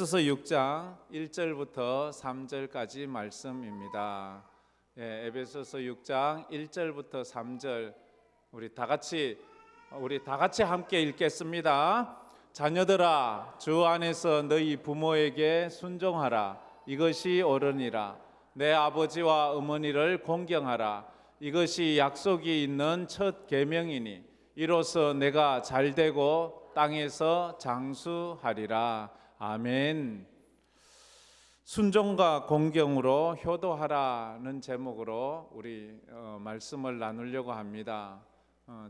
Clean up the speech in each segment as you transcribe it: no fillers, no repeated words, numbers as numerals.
에베소서 6장 1절부터 3절까지 말씀입니다. 에베소서 6장 1절부터 3절 우리 다 같이 함께 읽겠습니다. 자녀들아, 주 안에서 너희 부모에게 순종하라. 이것이 옳으니라. 내 아버지와 어머니를 공경하라. 이것이 약속이 있는 첫 계명이니 이로써 내가 잘되고 땅에서 장수하리라. 아멘. 순종과 공경으로 효도하라는 제목으로 우리 말씀을 나누려고 합니다.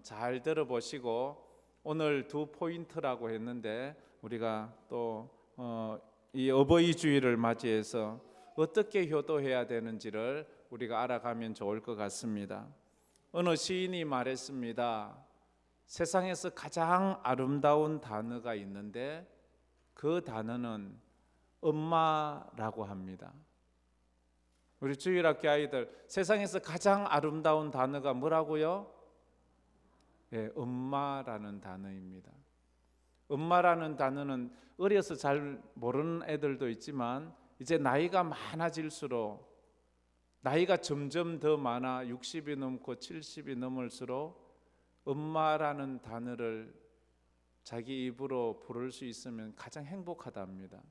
잘 들어보시고 오늘 두 포인트라고 했는데 우리가 또 이 어버이 주일을 맞이해서 어떻게 효도해야 되는지를 우리가 알아가면 좋을 것 같습니다. 어느 시인이 말했습니다. 세상에서 가장 아름다운 단어가 있는데 그 단어는 엄마라고 합니다. 우리 주일학교 아이들, 세상에서 가장 아름다운 단어가 뭐라고요? 엄마라는 단어입니다. 엄마라는 단어는 어려서 잘 모르는 애들도 있지만 이제 나이가 많아질수록, 나이가 점점 더 많아 60이 넘고 70이 넘을수록 엄마라는 단어를 자기 입으로 부를 수 있으면 가장 행복하답니다.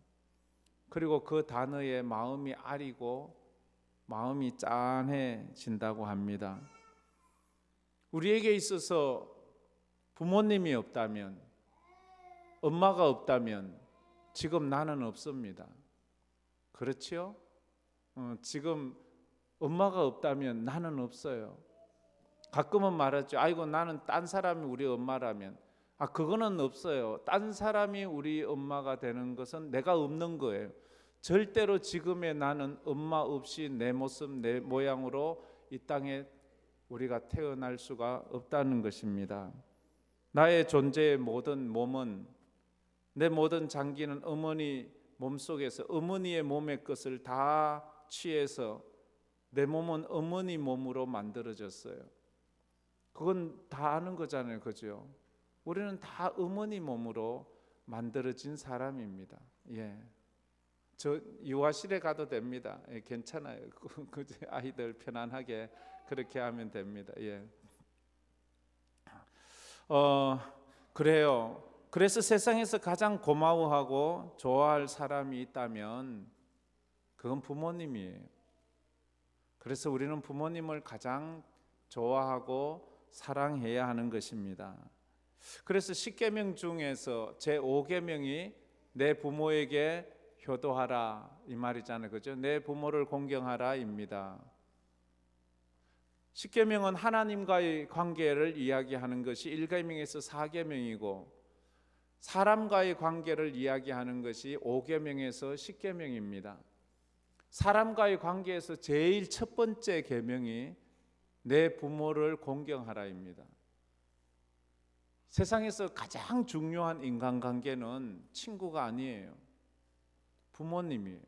그리고 그 단어에 마음이 아리고 마음이 짠해진다고 합니다. 우리에게 있어서 부모님이 없다면, 엄마가 없다면 지금 나는 없습니다. 그렇지요? 지금 엄마가 없다면 나는 없어요. 가끔은 말하죠. 아이고, 나는 딴 사람이 우리 엄마라면. 그거는 없어요. 딴 사람이 우리 엄마가 되는 것은 내가 없는 거예요. 절대로 지금의 나는 엄마 없이 내 모습, 내 모양으로 이 땅에 우리가 태어날 수가 없다는 것입니다. 나의 존재의 모든 몸은, 내 모든 장기는 어머니 몸속에서 어머니의 몸의 것을 다 취해서 내 몸은 어머니 몸으로 만들어졌어요. 그건 다 아는 거잖아요. 그죠? 우리는 다 어머니 몸으로 만들어진 사람입니다. 저 유아실에 가도 됩니다. 괜찮아요. 아이들 편안하게 그렇게 하면 됩니다. 그래요. 그래서 세상에서 가장 고마워하고 좋아할 사람이 있다면 그건 부모님이에요. 그래서 우리는 부모님을 가장 좋아하고 사랑해야 하는 것입니다. 그래서 10계명 중에서 제5계명이 내 부모에게 효도하라 이 말이잖아요. 그죠? 내 부모를 공경하라입니다. 10계명은 하나님과의 관계를 이야기하는 것이 1계명에서 4계명이고 사람과의 관계를 이야기하는 것이 5계명에서 10계명입니다. 사람과의 관계에서 제일 첫 번째 계명이 내 부모를 공경하라입니다. 세상에서 가장 중요한 인간관계는 친구가 아니에요. 부모님이에요.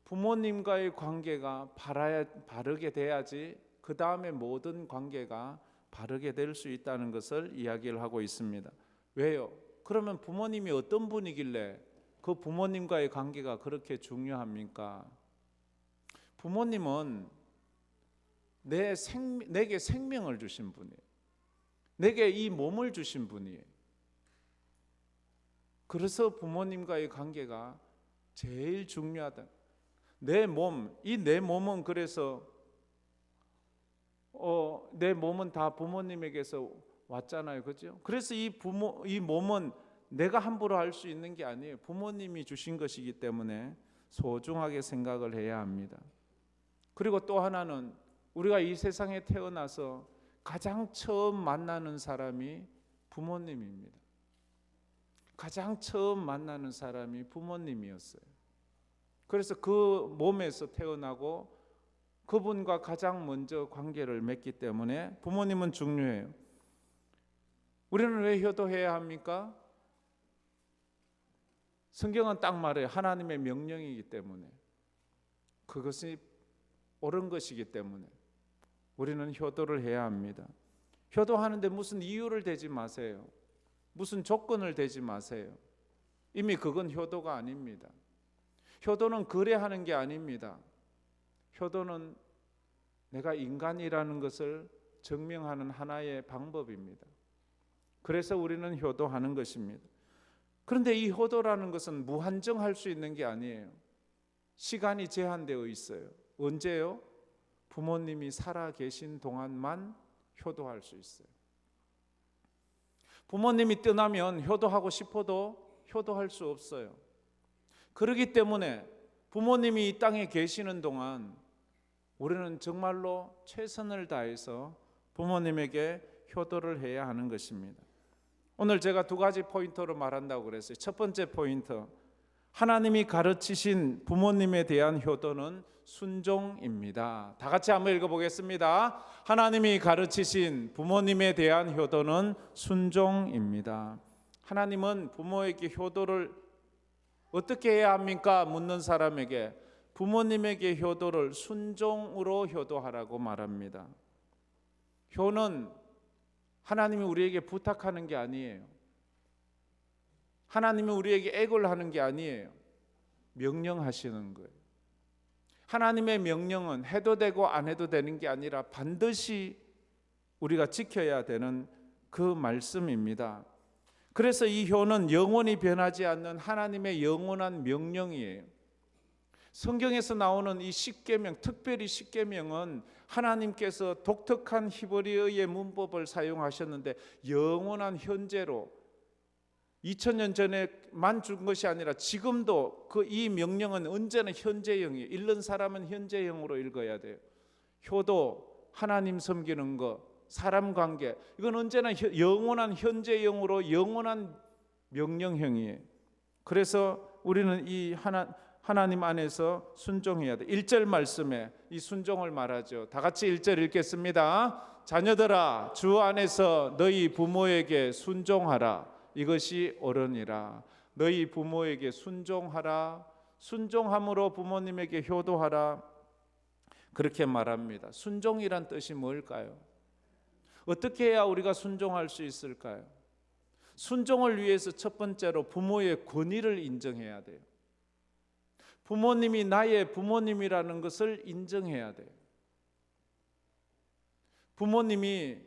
부모님과의 관계가 바르게 돼야지 그 다음에 모든 관계가 바르게 될 수 있다는 것을 이야기를 하고 있습니다. 왜요? 그러면 부모님이 어떤 분이길래 그 부모님과의 관계가 그렇게 중요합니까? 부모님은 내게 생명을 주신 분이에요. 내게 이 몸을 주신 분이에요. 그래서 부모님과의 관계가 제일 중요하다. 내 몸은 그래서 내 몸은 다 부모님에게서 왔잖아요. 그죠? 그래서 이 몸은 내가 함부로 할 수 있는 게 아니에요. 부모님이 주신 것이기 때문에 소중하게 생각을 해야 합니다. 그리고 또 하나는 우리가 이 세상에 태어나서 가장 처음 만나는 사람이 부모님입니다. 가장 처음 만나는 사람이 부모님이었어요. 그래서 그 몸에서 태어나고 그분과 가장 먼저 관계를 맺기 때문에 부모님은 중요해요. 우리는 왜 효도해야 합니까? 성경은 딱 말해요. 하나님의 명령이기 때문에, 그것이 옳은 것이기 때문에 우리는 효도를 해야 합니다. 효도하는데 무슨 이유를 대지 마세요. 무슨 조건을 대지 마세요. 이미 그건 효도가 아닙니다. 효도는 거래하는 게 아닙니다. 효도는 내가 인간이라는 것을 증명하는 하나의 방법입니다. 그래서 우리는 효도하는 것입니다. 그런데 이 효도라는 것은 무한정할 수 있는 게 아니에요. 시간이 제한되어 있어요. 언제요? 부모님이 살아 계신 동안만 효도할 수 있어요. 부모님이 떠나면 효도하고 싶어도 효도할 수 없어요. 그렇기 때문에 부모님이 이 땅에 계시는 동안 우리는 정말로 최선을 다해서 부모님에게 효도를 해야 하는 것입니다. 오늘 제가 두 가지 포인트로 말한다고 그랬어요. 첫 번째 포인트, 하나님이 가르치신 부모님에 대한 효도는 순종입니다. 다 같이 한번 읽어보겠습니다. 하나님이 가르치신 부모님에 대한 효도는 순종입니다. 하나님은 부모에게 효도를 어떻게 해야 합니까? 묻는 사람에게 부모님에게 효도를 순종으로 효도하라고 말합니다. 효는 하나님이 우리에게 부탁하는 게 아니에요. 하나님이 우리에게 애걸 하는 게 아니에요. 명령하시는 거예요. 하나님의 명령은 해도 되고 안 해도 되는 게 아니라 반드시 우리가 지켜야 되는 그 말씀입니다. 그래서 이 효는 영원히 변하지 않는 하나님의 영원한 명령이에요. 성경에서 나오는 이 십계명, 특별히 십계명은 하나님께서 독특한 히브리어의 문법을 사용하셨는데 영원한 현재로 2000년 전에만 준 것이 아니라 지금도 이 명령은 언제나 현재형이에요. 읽는 사람은 현재형으로 읽어야 돼요. 효도, 하나님 섬기는 것, 사람 관계, 이건 언제나 영원한 현재형으로 영원한 명령형이에요. 그래서 우리는 이 하나님 안에서 순종해야 돼. 1절 말씀에 이 순종을 말하죠. 다 같이 1절 읽겠습니다. 자녀들아, 주 안에서 너희 부모에게 순종하라. 이것이 옳으니라. 너희 부모에게 순종하라. 순종함으로 부모님에게 효도하라. 그렇게 말합니다. 순종이란 뜻이 뭘까요? 어떻게 해야 우리가 순종할 수 있을까요? 순종을 위해서 첫 번째로 부모의 권위를 인정해야 돼요. 부모님이 나의 부모님이라는 것을 인정해야 돼요. 부모님이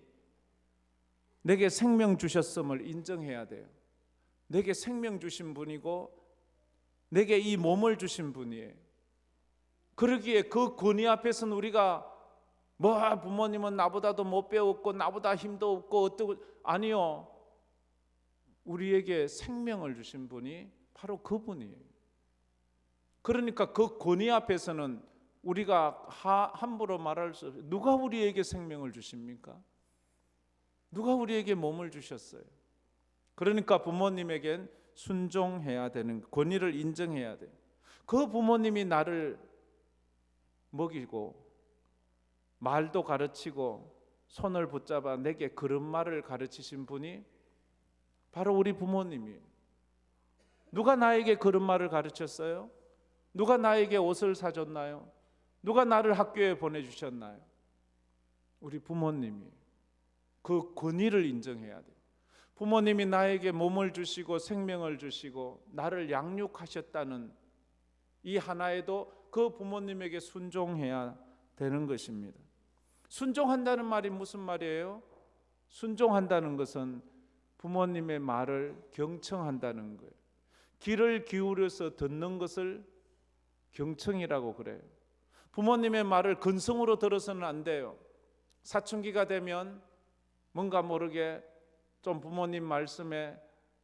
내게 생명 주셨음을 인정해야 돼요. 내게 생명 주신 분이고 내게 이 몸을 주신 분이에요. 그러기에 그 권위 앞에서는 우리가 부모님은 나보다도 못 배웠고 나보다 힘도 없고 어떠고, 아니요. 우리에게 생명을 주신 분이 바로 그분이에요. 그러니까 그 권위 앞에서는 우리가 함부로 말할 수 없어요. 누가 우리에게 생명을 주십니까? 누가 우리에게 몸을 주셨어요? 그러니까 부모님에겐 순종해야 되는, 권위를 인정해야 돼요. 그 부모님이 나를 먹이고 말도 가르치고 손을 붙잡아 내게 걸음마를 가르치신 분이 바로 우리 부모님이에요. 누가 나에게 걸음마를 가르쳤어요? 누가 나에게 옷을 사줬나요? 누가 나를 학교에 보내주셨나요? 우리 부모님이. 그 권위를 인정해야 돼요. 부모님이 나에게 몸을 주시고 생명을 주시고 나를 양육하셨다는 이 하나에도 그 부모님에게 순종해야 되는 것입니다. 순종한다는 말이 무슨 말이에요? 순종한다는 것은 부모님의 말을 경청한다는 거예요. 귀를 기울여서 듣는 것을 경청이라고 그래요. 부모님의 말을 근성으로 들어서는 안 돼요. 사춘기가 되면 뭔가 모르게 좀 부모님 말씀에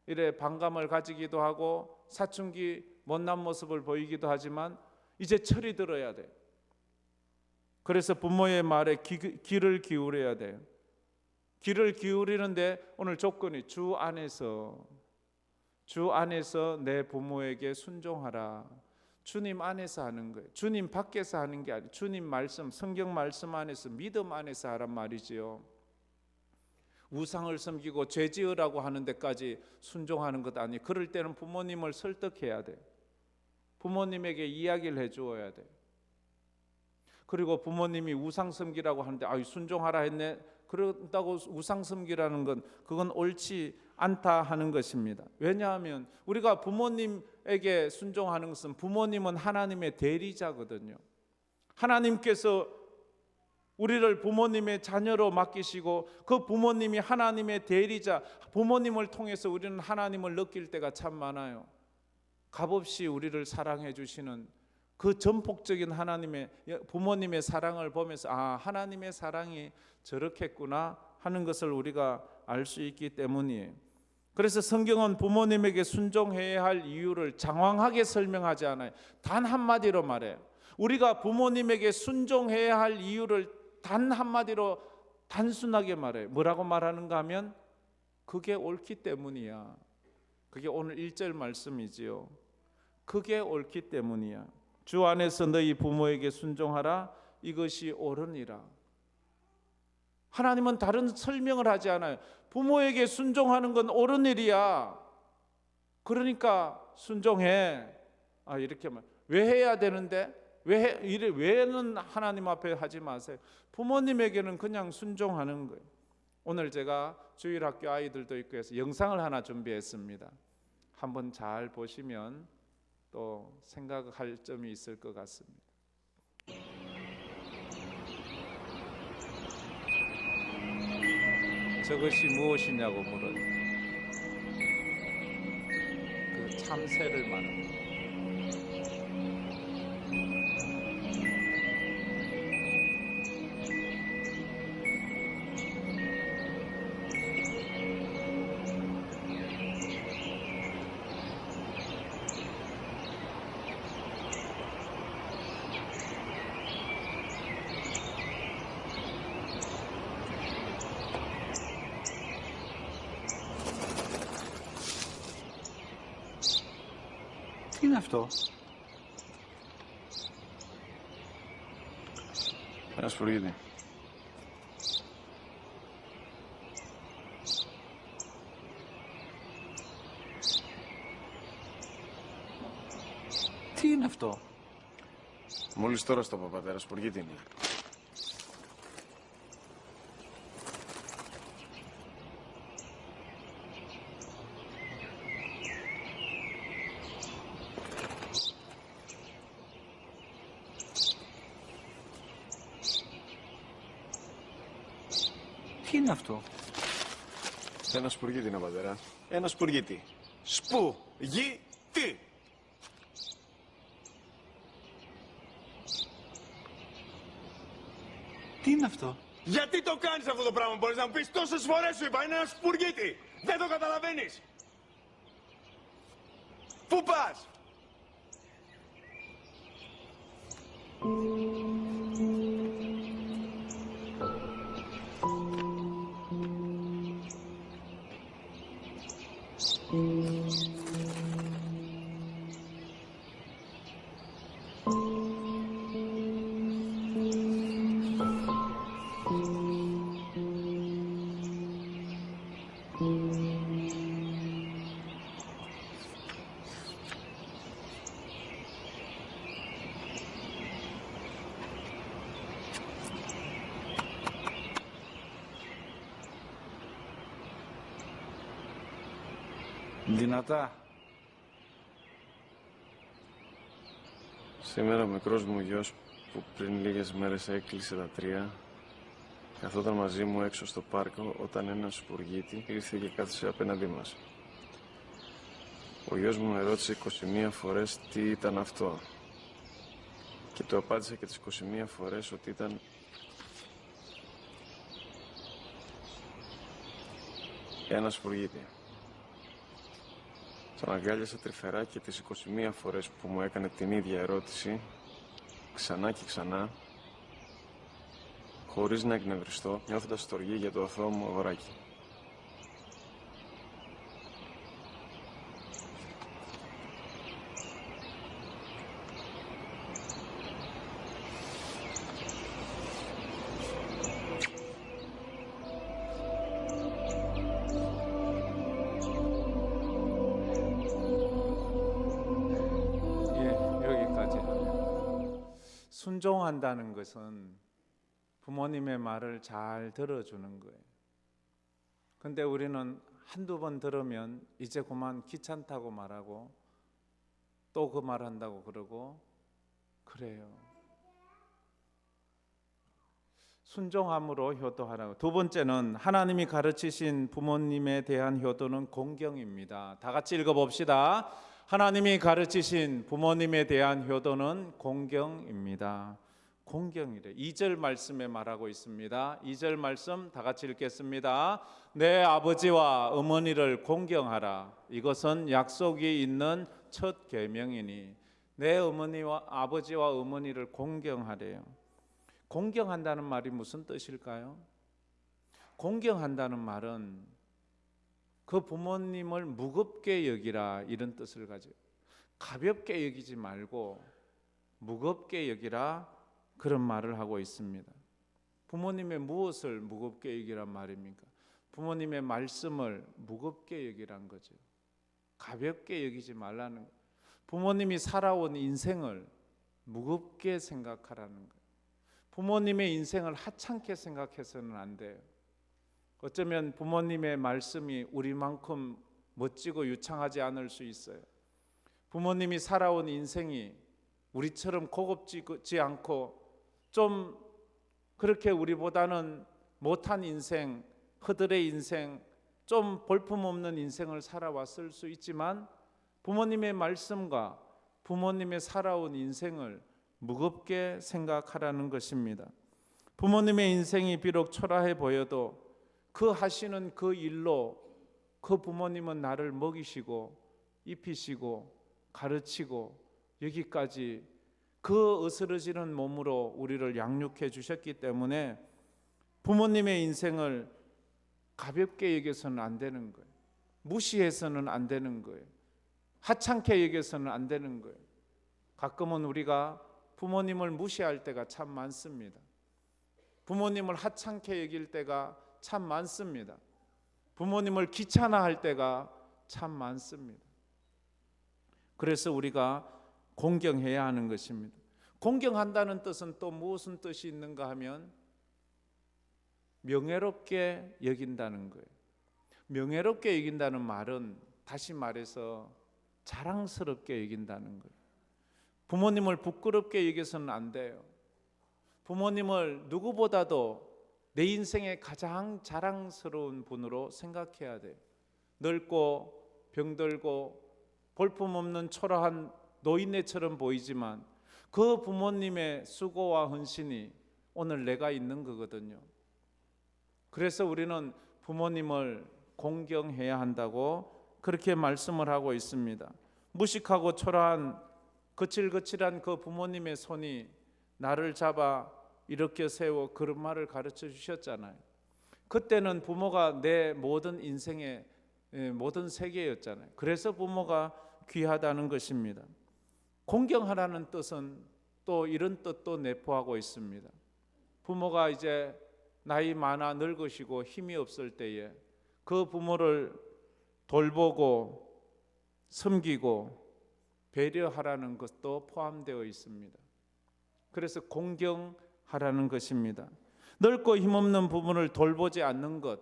이래 반감을 가지기도 하고 사춘기 못난 모습을 보이기도 하지만 이제 철이 들어야 돼요. 그래서 부모의 말에 귀를 기울여야 돼요. 귀를 기울이는데 오늘 조건이 주 안에서 내 부모에게 순종하라. 주님 안에서 하는 거예요. 주님 밖에서 하는 게 아니에요. 주님 말씀, 성경 말씀 안에서, 믿음 안에서 하란 말이지요. 우상을 섬기고 죄 지으라고 하는 데까지 순종하는 것 아니에요. 그럴 때는 부모님을 설득해야 돼요. 부모님에게 이야기를 해주어야 돼요. 그리고 부모님이 우상 섬기라고 하는데 순종하라 했네. 그런다고 우상 섬기라는 건 그건 옳지 않다 하는 것입니다. 왜냐하면 우리가 부모님에게 순종하는 것은 부모님은 하나님의 대리자거든요. 하나님께서 우리를 부모님의 자녀로 맡기시고 그 부모님이 하나님의 대리자, 부모님을 통해서 우리는 하나님을 느낄 때가 참 많아요. 값없이 우리를 사랑해 주시는 그 전폭적인 하나님의 부모님의 사랑을 보면서 하나님의 사랑이 저렇겠구나 하는 것을 우리가 알 수 있기 때문이에요. 그래서 성경은 부모님에게 순종해야 할 이유를 장황하게 설명하지 않아요. 단 한마디로 말해요. 우리가 부모님에게 순종해야 할 이유를 단 한마디로 단순하게 말해요. 뭐라고 말하는가 하면 그게 옳기 때문이야. 그게 오늘 1절 말씀이지요. 그게 옳기 때문이야. 주 안에서 너희 부모에게 순종하라. 이것이 옳으니라. 하나님은 다른 설명을 하지 않아요. 부모에게 순종하는 건 옳은 일이야. 그러니까 순종해. 이렇게 말. 왜 해야 되는데? 왜는 하나님 앞에 하지 마세요. 부모님에게는 그냥 순종하는 거예요. 오늘 제가 주일학교 아이들도 있고 해서 영상을 하나 준비했습니다. 한번 잘 보시면 또 생각할 점이 있을 것 같습니다. 저것이 무엇이냐고 물은 그 참새를 말합니다. Τι είναι αυτό? Ένα σπουργίτι. Τι είναι αυτό? Μόλις τώρα στο πατέρα, σπουργίτι είναι. Τι είναι αυτό? Ένα σπουργίτι είναι, πατέρα. Ένα σπουργίτι. Σπου-γι-τι. Τι είναι αυτό? Γιατί το κάνεις αυτό το πράγμα, μπορείς να μου πεις? Τόσες φορές σου είπα, είναι ένα σπουργίτι. Δεν το καταλαβαίνεις. Πού πας? Δυνατά. Σήμερα ο μικρός μου γιος που πριν λίγες μέρες έκλεισε τα 3 καθόταν μαζί μου έξω στο πάρκο όταν ένα σπουργίτι ήρθε και κάθισε απέναντί μας. Ο γιος μου με ρώτησε 21 φορές τι ήταν αυτό και του απάντησα και τις 21 φορές ότι ήταν ένα σπουργίτι. Τον αγκάλιασα τρυφερά και τις 21 φορές που μου έκανε την ίδια ερώτηση, ξανά και ξανά, χωρίς να εκνευριστώ, νιώθοντας στοργή για το αθώο μου αγοράκι. 순종한다는 것은 부모님의 말을 잘 들어주는 거예요. 근데 우리는 한두 번 들으면 이제 그만 귀찮다고 말하고 또 그 말한다고 그러고 그래요. 순종함으로 효도하라고. 두 번째는 하나님이 가르치신 부모님에 대한 효도는 공경입니다. 다 같이 읽어봅시다. 하나님이 가르치신 부모님에 대한 효도는 공경입니다. 공경이래. 2절 말씀에 말하고 있습니다. 2절 말씀 다 같이 읽겠습니다. 내 아버지와 어머니를 공경하라. 이것은 약속이 있는 첫 계명이니. 내 어머니와 아버지와 어머니를 공경하래요. 공경한다는 말이 무슨 뜻일까요? 공경한다는 말은 그 부모님을 무겁게 여기라 이런 뜻을 가지고 가볍게 여기지 말고 무겁게 여기라 그런 말을 하고 있습니다. 부모님의 무엇을 무겁게 여기란 말입니까? 부모님의 말씀을 무겁게 여기란 거죠. 가볍게 여기지 말라는 거예요. 부모님이 살아온 인생을 무겁게 생각하라는 거예요. 부모님의 인생을 하찮게 생각해서는 안 돼요. 어쩌면 부모님의 말씀이 우리만큼 멋지고 유창하지 않을 수 있어요. 부모님이 살아온 인생이 우리처럼 고급지지 않고 좀 그렇게 우리보다는 못한 인생, 허들의 인생, 좀 볼품없는 인생을 살아왔을 수 있지만 부모님의 말씀과 부모님의 살아온 인생을 무겁게 생각하라는 것입니다. 부모님의 인생이 비록 초라해 보여도 그 하시는 그 일로 그 부모님은 나를 먹이시고 입히시고 가르치고 여기까지 그 으스러지는 몸으로 우리를 양육해 주셨기 때문에 부모님의 인생을 가볍게 여겨서는 안 되는 거예요. 무시해서는 안 되는 거예요. 하찮게 여겨서는 안 되는 거예요. 가끔은 우리가 부모님을 무시할 때가 참 많습니다. 부모님을 하찮게 여길 때가 참 많습니다. 부모님을 귀찮아할 때가 참 많습니다. 그래서 우리가 공경해야 하는 것입니다. 공경한다는 뜻은 또 무슨 뜻이 있는가 하면 명예롭게 여긴다는 거예요. 명예롭게 여긴다는 말은 다시 말해서 자랑스럽게 여긴다는 거예요. 부모님을 부끄럽게 여겨서는 안 돼요. 부모님을 누구보다도 내 인생의 가장 자랑스러운 분으로 생각해야 돼요. 늙고 병들고 볼품없는 초라한 노인네처럼 보이지만 그 부모님의 수고와 헌신이 오늘 내가 있는 거거든요. 그래서 우리는 부모님을 공경해야 한다고 그렇게 말씀을 하고 있습니다. 무식하고 초라한 거칠거칠한 그 부모님의 손이 나를 잡아 이렇게 세워 그런 말을 가르쳐 주셨잖아요. 그때는 부모가 내 모든 인생의 모든 세계였잖아요. 그래서 부모가 귀하다는 것입니다. 공경하라는 뜻은 또 이런 뜻도 내포하고 있습니다. 부모가 이제 나이 많아 늙으시고 힘이 없을 때에 그 부모를 돌보고 섬기고 배려하라는 것도 포함되어 있습니다. 그래서 공경하라는 것입니다. 늙고 힘없는 부모를 돌보지 않는 것,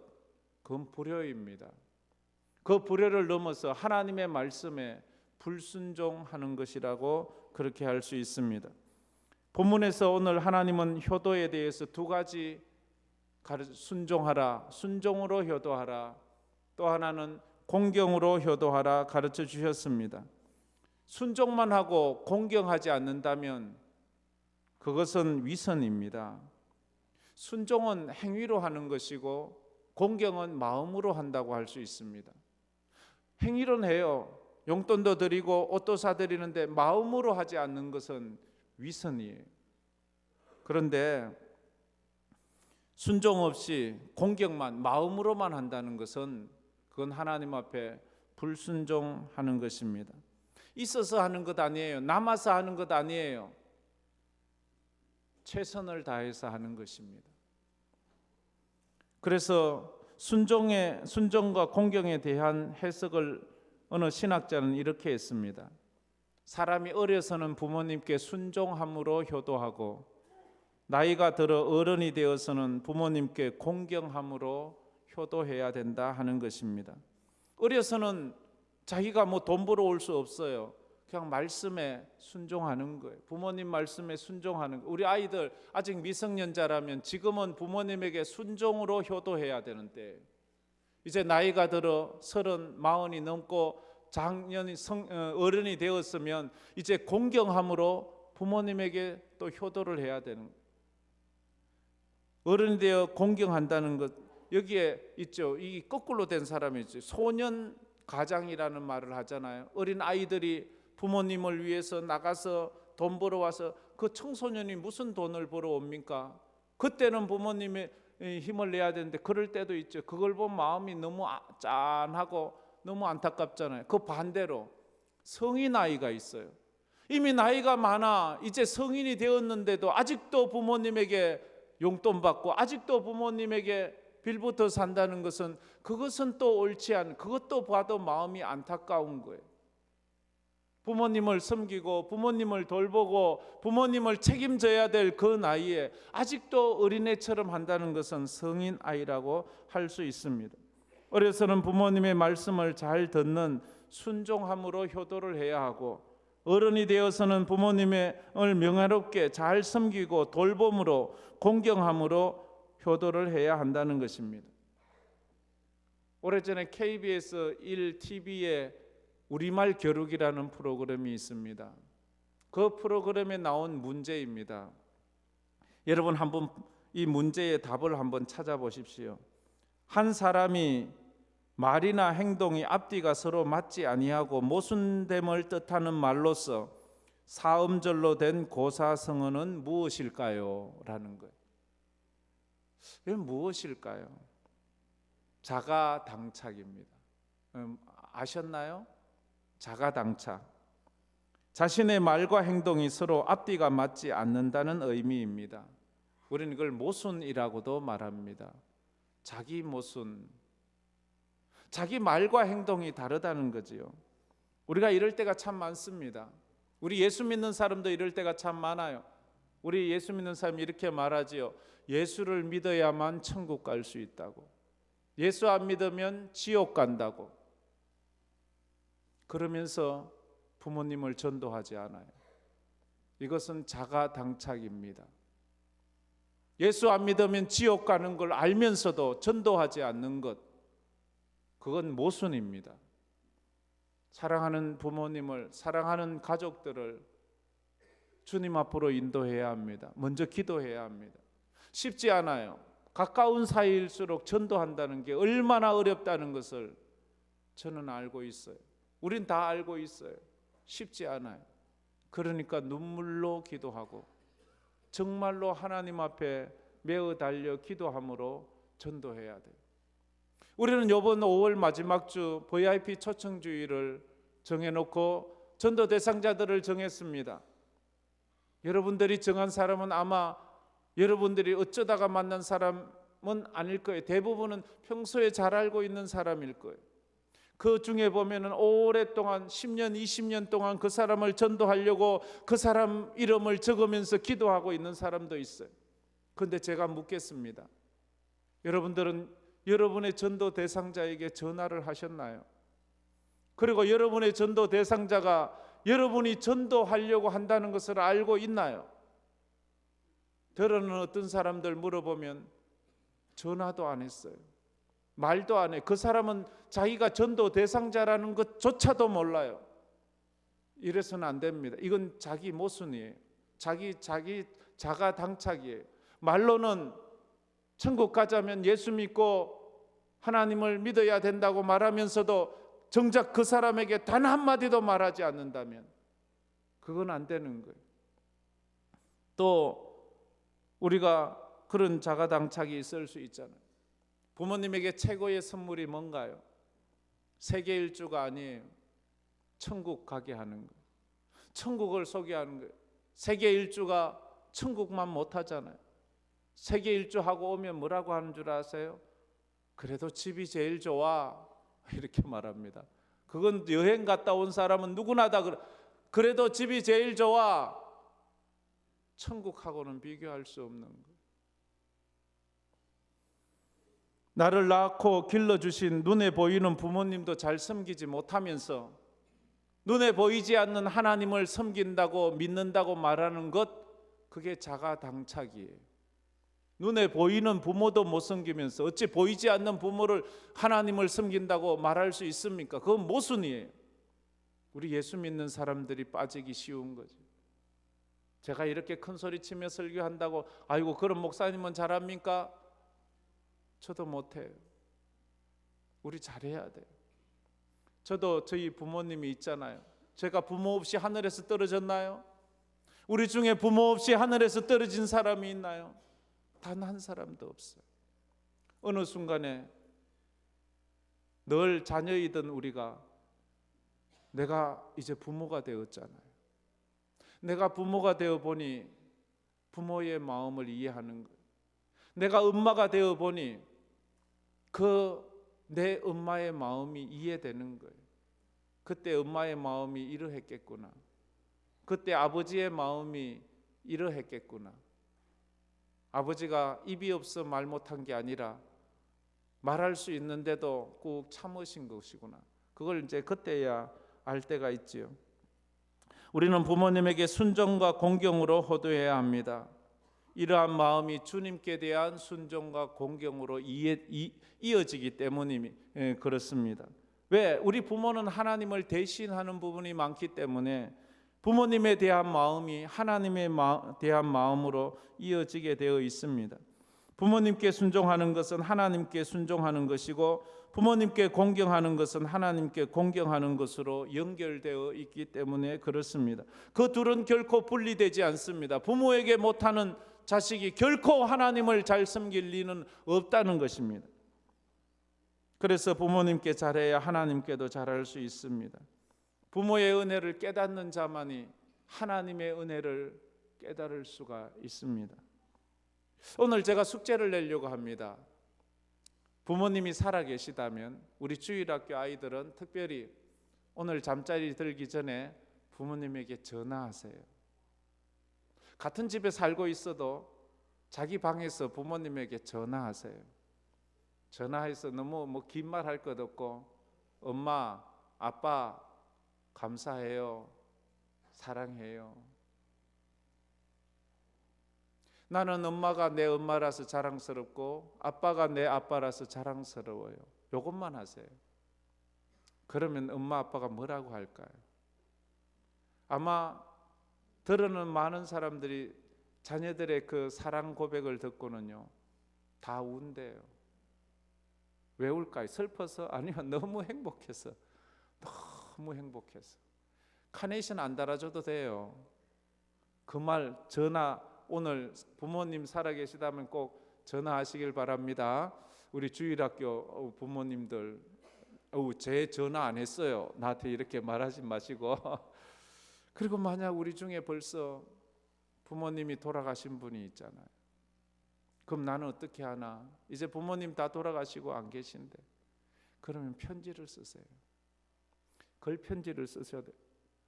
그건 불효입니다. 그 불효를 넘어서 하나님의 말씀에 불순종하는 것이라고 그렇게 할 수 있습니다. 본문에서 오늘 하나님은 효도에 대해서 두 가지 순종하라, 순종으로 효도하라, 또 하나는 공경으로 효도하라 가르쳐 주셨습니다. 순종만 하고 공경하지 않는다면 그것은 위선입니다. 순종은 행위로 하는 것이고 공경은 마음으로 한다고 할 수 있습니다. 행위로는 해요. 용돈도 드리고 옷도 사드리는데 마음으로 하지 않는 것은 위선이에요. 그런데 순종 없이 공경만 마음으로만 한다는 것은 그건 하나님 앞에 불순종하는 것입니다. 있어서 하는 것 아니에요. 남아서 하는 것 아니에요. 최선을 다해서 하는 것입니다. 그래서 순종과 공경에 대한 해석을 어느 신학자는 이렇게 했습니다. 사람이 어려서는 부모님께 순종함으로 효도하고 나이가 들어 어른이 되어서는 부모님께 공경함으로 효도해야 된다 하는 것입니다. 어려서는 자기가 뭐 돈 벌어올 수 없어요. 그냥 말씀에 순종하는 거예요. 부모님 말씀에 순종하는 거예요. 우리 아이들 아직 미성년자라면 지금은 부모님에게 순종으로 효도해야 되는데, 이제 나이가 들어 30, 40이 넘고 작년이 어른이 되었으면 이제 공경함으로 부모님에게 또 효도를 해야 되는 거예요. 어른이 되어 공경한다는 것, 여기에 있죠. 이 거꾸로 된 사람이 있죠. 소년 가장이라는 말을 하잖아요. 어린 아이들이 부모님을 위해서 나가서 돈 벌어와서 그 청소년이 무슨 돈을 벌어옵니까? 그때는 부모님의 힘을 내야 되는데 그럴 때도 있죠. 그걸 보면 마음이 너무 짠하고 너무 안타깝잖아요. 그 반대로 성인 아이가 있어요. 이미 나이가 많아 이제 성인이 되었는데도 아직도 부모님에게 용돈 받고 아직도 부모님에게 빌부터 산다는 것은, 그것은 또 옳지 않은, 그것도 봐도 마음이 안타까운 거예요. 부모님을 섬기고 부모님을 돌보고 부모님을 책임져야 될 그 나이에 아직도 어린애처럼 한다는 것은 성인 아이라고 할 수 있습니다. 어려서는 부모님의 말씀을 잘 듣는 순종함으로 효도를 해야 하고, 어른이 되어서는 부모님을 명예롭게 잘 섬기고 돌봄으로 공경함으로 효도를 해야 한다는 것입니다. 오래전에 KBS 1TV에 우리말 겨루기라는 프로그램이 있습니다. 그 프로그램에 나온 문제입니다. 여러분 한번 이 문제의 답을 한번 찾아보십시오. 한 사람이 말이나 행동이 앞뒤가 서로 맞지 아니하고 모순됨을 뜻하는 말로서 사음절로 된 고사성어는 무엇일까요? 라는 거예요. 이건 무엇일까요? 자가당착입니다. 아셨나요? 자가당착. 자신의 말과 행동이 서로 앞뒤가 맞지 않는다는 의미입니다. 우리는 이걸 모순이라고도 말합니다. 자기 모순. 자기 말과 행동이 다르다는 거지요. 우리가 이럴 때가 참 많습니다. 우리 예수 믿는 사람도 이럴 때가 참 많아요. 우리 예수 믿는 사람이 이렇게 말하지요. 예수를 믿어야만 천국 갈 수 있다고. 예수 안 믿으면 지옥 간다고. 그러면서 부모님을 전도하지 않아요. 이것은 자가당착입니다. 예수 안 믿으면 지옥 가는 걸 알면서도 전도하지 않는 것, 그건 모순입니다. 사랑하는 부모님을, 사랑하는 가족들을 주님 앞으로 인도해야 합니다. 먼저 기도해야 합니다. 쉽지 않아요. 가까운 사이일수록 전도한다는 게 얼마나 어렵다는 것을 저는 알고 있어요. 우린 다 알고 있어요. 쉽지 않아요. 그러니까 눈물로 기도하고 정말로 하나님 앞에 매어 달려 기도함으로 전도해야 돼요. 우리는 이번 5월 마지막 주 VIP 초청주의를 정해놓고 전도 대상자들을 정했습니다. 여러분들이 정한 사람은 아마 여러분들이 어쩌다가 만난 사람은 아닐 거예요. 대부분은 평소에 잘 알고 있는 사람일 거예요. 그 중에 보면은 오랫동안 10년, 20년 동안 그 사람을 전도하려고 그 사람 이름을 적으면서 기도하고 있는 사람도 있어요. 그런데 제가 묻겠습니다. 여러분들은 여러분의 전도 대상자에게 전화를 하셨나요? 그리고 여러분의 전도 대상자가 여러분이 전도하려고 한다는 것을 알고 있나요? 들어는 어떤 사람들 물어보면 전화도 안 했어요. 말도 안 해. 그 사람은 자기가 전도 대상자라는 것조차도 몰라요. 이래서는 안 됩니다. 이건 자기 모순이에요. 자기 자가당착이에요. 말로는 천국 가자면 예수 믿고 하나님을 믿어야 된다고 말하면서도 정작 그 사람에게 단 한마디도 말하지 않는다면 그건 안 되는 거예요. 또 우리가 그런 자가당착이 있을 수 있잖아요. 부모님에게 최고의 선물이 뭔가요? 세계 일주가 아니에요. 천국 가게 하는 거예요. 천국을 소개하는 거예요. 세계 일주가 천국만 못하잖아요. 세계 일주하고 오면 뭐라고 하는 줄 아세요? 그래도 집이 제일 좋아, 이렇게 말합니다. 그건 여행 갔다 온 사람은 누구나 다 그래도 집이 제일 좋아. 천국하고는 비교할 수 없는 거예요. 나를 낳고 길러주신 눈에 보이는 부모님도 잘 섬기지 못하면서 눈에 보이지 않는 하나님을 섬긴다고 믿는다고 말하는 것, 그게 자가당착이에요. 눈에 보이는 부모도 못 섬기면서 어찌 보이지 않는 부모를 하나님을 섬긴다고 말할 수 있습니까? 그건 모순이에요. 우리 예수 믿는 사람들이 빠지기 쉬운 거죠. 제가 이렇게 큰 소리 치며 설교한다고 아이고 그런 목사님은 잘합니까? 저도 못해요. 우리 잘해야 돼요. 저도 저희 부모님이 있잖아요. 제가 부모 없이 하늘에서 떨어졌나요? 우리 중에 부모 없이 하늘에서 떨어진 사람이 있나요? 단 한 사람도 없어요. 어느 순간에 늘 자녀이던 우리가 내가 이제 부모가 되었잖아요. 내가 부모가 되어 보니 부모의 마음을 이해하는 거예요. 내가 엄마가 되어 보니 내 엄마의 마음이 이해되는 거예요. 그때 엄마의 마음이 이러했겠구나. 그때 아버지의 마음이 이러했겠구나. 아버지가 입이 없어 말 못한 게 아니라 말할 수 있는데도 꾹 참으신 것이구나. 그걸 이제 그때야 알 때가 있지요. 우리는 부모님에게 순종과 공경으로 호도해야 합니다. 이러한 마음이 주님께 대한 순종과 공경으로 이어지기 때문이 그렇습니다. 왜? 우리 부모는 하나님을 대신하는 부분이 많기 때문에 부모님에 대한 마음이 하나님에 대한 마음으로 이어지게 되어 있습니다. 부모님께 순종하는 것은 하나님께 순종하는 것이고 부모님께 공경하는 것은 하나님께 공경하는 것으로 연결되어 있기 때문에 그렇습니다. 그 둘은 결코 분리되지 않습니다. 부모에게 못하는 자식이 결코 하나님을 잘 섬길 리는 없다는 것입니다. 그래서 부모님께 잘해야 하나님께도 잘할 수 있습니다. 부모의 은혜를 깨닫는 자만이 하나님의 은혜를 깨달을 수가 있습니다. 오늘 제가 숙제를 내려고 합니다. 부모님이 살아계시다면 우리 주일학교 아이들은 특별히 오늘 잠자리 들기 전에 부모님에게 전화하세요. 같은 집에 살고 있어도 자기 방에서 부모님에게 전화하세요. 전화해서 너무 긴 말 할 것 없고 엄마, 아빠 감사해요. 사랑해요. 나는 엄마가 내 엄마라서 자랑스럽고 아빠가 내 아빠라서 자랑스러워요. 이것만 하세요. 그러면 엄마 아빠가 뭐라고 할까요? 아마 들어는 많은 사람들이 자녀들의 그 사랑 고백을 듣고는요 다 운대요. 왜 울까요? 슬퍼서? 아니면 너무 행복해서. 너무 행복해서. 카네이션 안 달아줘도 돼요. 그 말 전화, 오늘 부모님 살아계시다면 꼭 전화하시길 바랍니다. 우리 주일학교 부모님들 제 전화 안 했어요. 나한테 이렇게 말하지 마시고. 그리고 만약 우리 중에 벌써 부모님이 돌아가신 분이 있잖아요. 그럼 나는 어떻게 하나? 이제 부모님 다 돌아가시고 안 계신데 그러면 편지를 쓰세요. 글 편지를 쓰셔야 돼요.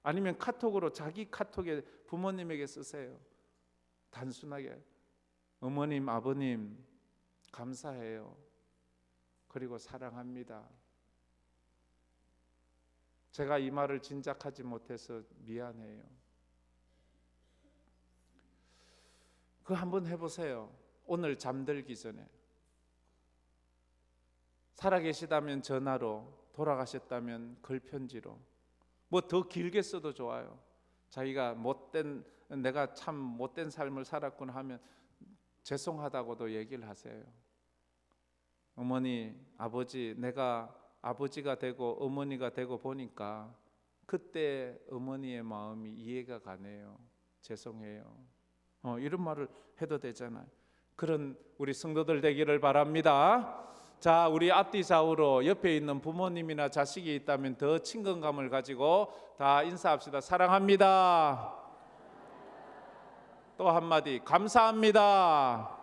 아니면 카톡으로 자기 카톡에 부모님에게 쓰세요. 단순하게 어머님, 아버님 감사해요. 그리고 사랑합니다. 제가 이 말을 진작하지 못해서 미안해요. 그거 한번 해보세요. 오늘 잠들기 전에. 살아계시다면 전화로, 돌아가셨다면 글편지로. 뭐 더 길게 써도 좋아요. 자기가 내가 참 못된 삶을 살았구나 하면 죄송하다고도 얘기를 하세요. 어머니, 아버지, 내가 아버지가 되고 어머니가 되고 보니까 그때 어머니의 마음이 이해가 가네요. 죄송해요. 이런 말을 해도 되잖아요. 그런 우리 성도들 되기를 바랍니다. 자, 우리 앞뒤 좌우로 옆에 있는 부모님이나 자식이 있다면 더 친근감을 가지고 다 인사합시다. 사랑합니다. 또 한마디 감사합니다.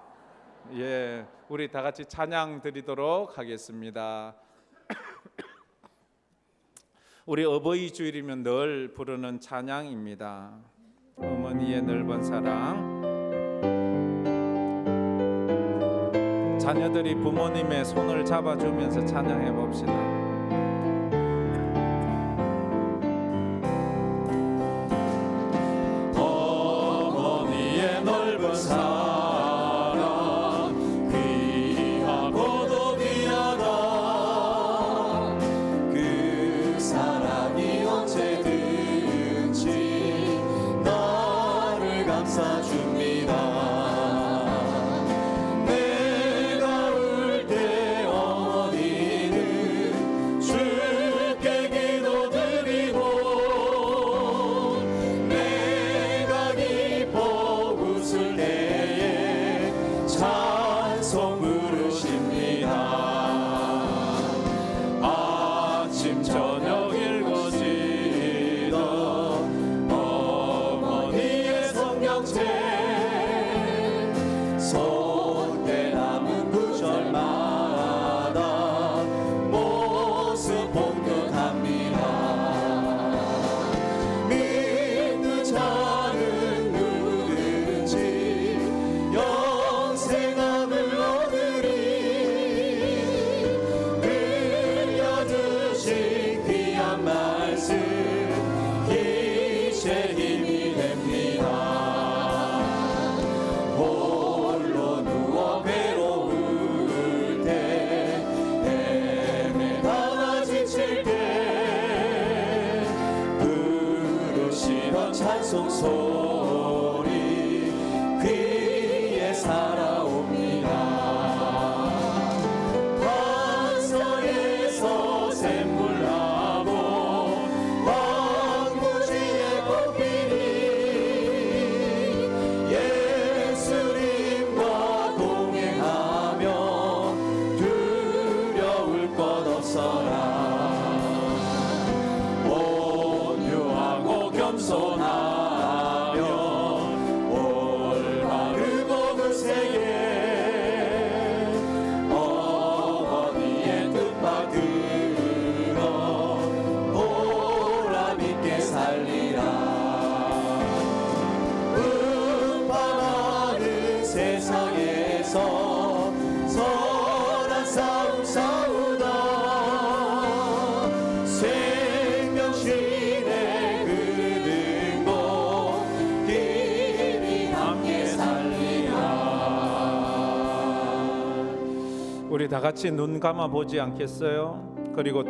예, 우리 다 같이 찬양 드리도록 하겠습니다. 우리 어버이 주일이면 늘 부르는 찬양입니다. 어머니의 넓은 사랑. 자녀들이 부모님의 손을 잡아주면서 찬양해 봅시다. 어머니의 넓은 사랑 귀하고도 귀하다. 그 사랑이 언제든지 나를 감싸줍니다. 내가 울 때 어머니는 주께 기도드리고, 내가 기뻐 웃을 때에 찬송 부르십니다. 아침 저녁 읽어지던 어머니의 성경책 손에 남은 구절마다 모습 본 듯합니다. 믿는 자는 누구든지 영생함을 얻으리. 들려주신 귀한 말씀 이제 힘이 됩니다. 홀로 누워 괴로울 때 헤매다가 지칠 때 부르시던 찬송 소리 귀에 살아옵니다. 반석에서 샘물나고 황무지의 꽃길이 예수님과 동행하며 두려울 것 없어라. 온유하고 겸손하며 올바르고 그세게 어머니의 뜻 받들어 보람 있게 살리라. 음파하는 세상에서 선한 싸움 싸우다 생명신의 그는 곳 길이 함께 살리라. 우리 다 같이 눈 감아 보지 않겠어요? 그리고